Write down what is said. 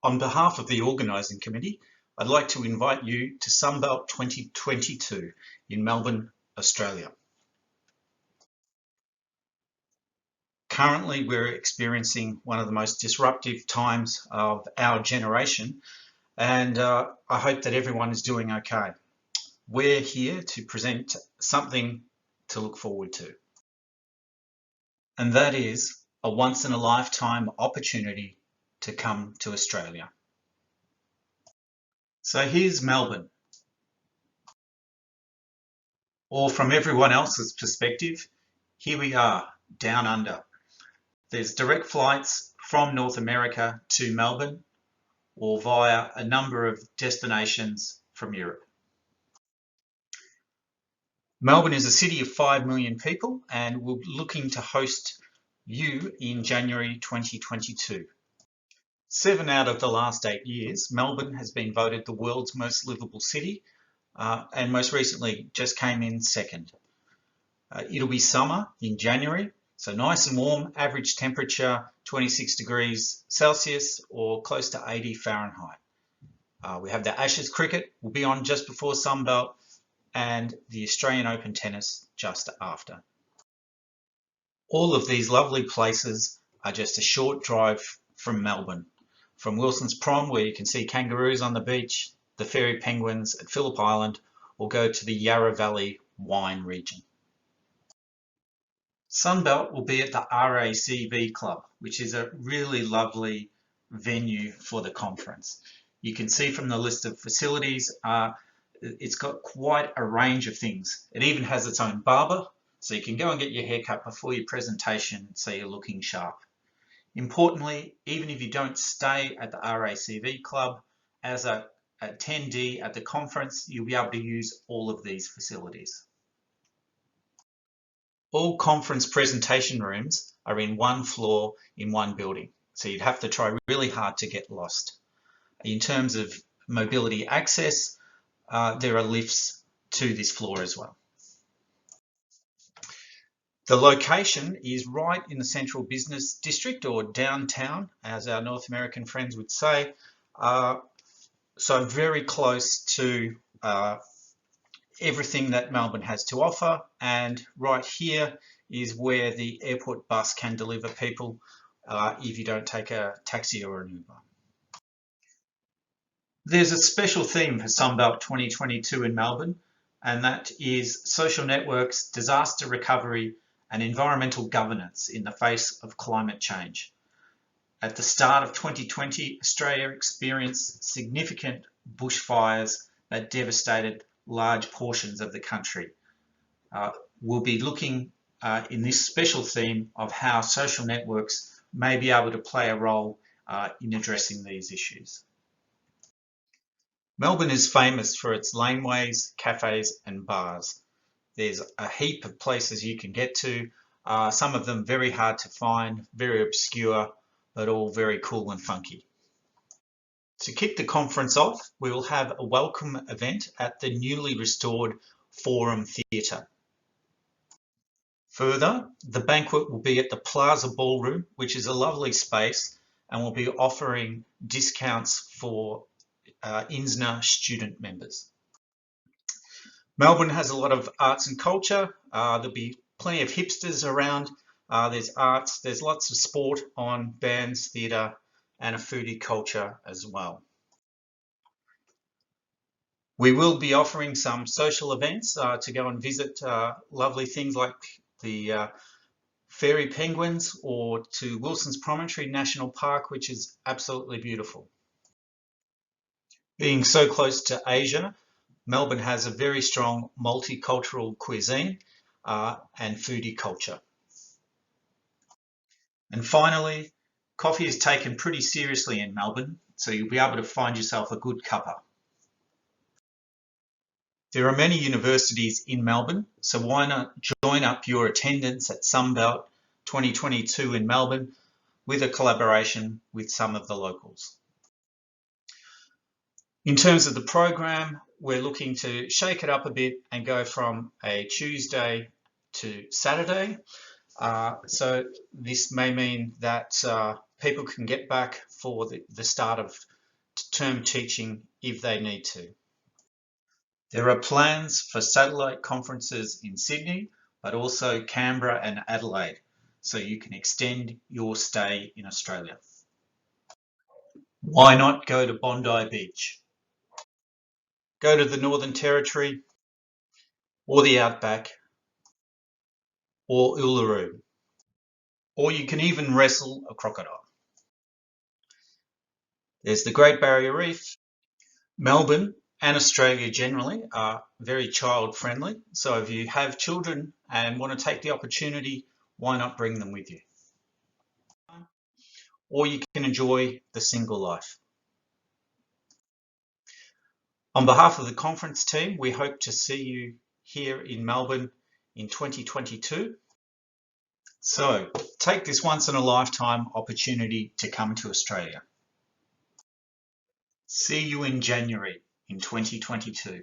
On behalf of the organising committee, I'd like to invite you to Sunbelt 2022 in Melbourne, Australia. Currently, we're experiencing one of the most disruptive times of our generation, and I hope that everyone is doing okay. We're here to present something to look forward to, and that is a once-in-a-lifetime opportunity to come to Australia. So here's Melbourne, or from everyone else's perspective, here we are, down under. There's direct flights from North America to Melbourne or via a number of destinations from Europe. Melbourne is a city of 5 million people and we're looking to host you in January 2022. 7 out of the last 8 years, Melbourne has been voted the world's most livable city and most recently just came in second. It'll be summer in January, so nice and warm, average temperature 26 degrees Celsius or close to 80 Fahrenheit. We have the Ashes cricket will be on just before Sunbelt and the Australian Open tennis just after. All of these lovely places are just a short drive from Melbourne. From Wilson's Prom, where you can see kangaroos on the beach, the fairy penguins at Phillip Island, or go to the Yarra Valley wine region. Sunbelt will be at the RACV Club, which is a really lovely venue for the conference. You can see from the list of facilities, it's got quite a range of things. It even has its own barber, so you can go and get your hair cut before your presentation so you're looking sharp. Importantly, even if you don't stay at the RACV Club, as an attendee at the conference, you'll be able to use all of these facilities. All conference presentation rooms are in one floor in one building, so you'd have to try really hard to get lost. In terms of mobility access, there are lifts to this floor as well. The location is right in the central business district, or downtown, as our North American friends would say, so very close to everything that Melbourne has to offer, and right here is where the airport bus can deliver people if you don't take a taxi or an Uber. There's a special theme for Sunbelt 2022 in Melbourne, and that is social networks, disaster recovery and environmental governance in the face of climate change. At the start of 2020, Australia experienced significant bushfires that devastated large portions of the country. We'll be looking in this special theme of how social networks may be able to play a role in addressing these issues. Melbourne is famous for its laneways, cafes and bars. There's a heap of places you can get to, some of them very hard to find, very obscure, but all very cool and funky. To kick the conference off, we will have a welcome event at the newly restored Forum Theatre. Further, the banquet will be at the Plaza Ballroom, which is a lovely space, and will be offering discounts for INSNA student members. Melbourne has a lot of arts and culture. There'll be plenty of hipsters around. There's arts, there's lots of sport on, bands, theatre, and a foodie culture as well. We will be offering some social events to go and visit lovely things like the fairy penguins, or to Wilson's Promontory National Park, which is absolutely beautiful. Being so close to Asia, Melbourne has a very strong multicultural cuisine and foodie culture. And finally, coffee is taken pretty seriously in Melbourne, so you'll be able to find yourself a good cuppa. There are many universities in Melbourne, so why not join up your attendance at Sunbelt 2022 in Melbourne with a collaboration with some of the locals. In terms of the program, we're looking to shake it up a bit and go from a Tuesday to Saturday. So this may mean that people can get back for the start of term teaching if they need to. There are plans for satellite conferences in Sydney, but also Canberra and Adelaide, so you can extend your stay in Australia. Why not go to Bondi Beach? Go to the Northern Territory, or the Outback, or Uluru. Or you can even wrestle a crocodile. There's the Great Barrier Reef. Melbourne and Australia generally are very child friendly, so if you have children and want to take the opportunity, why not bring them with you? Or you can enjoy the single life. On behalf of the conference team, we hope to see you here in Melbourne in 2022. So take this once in a lifetime opportunity to come to Australia. See you in January in 2022.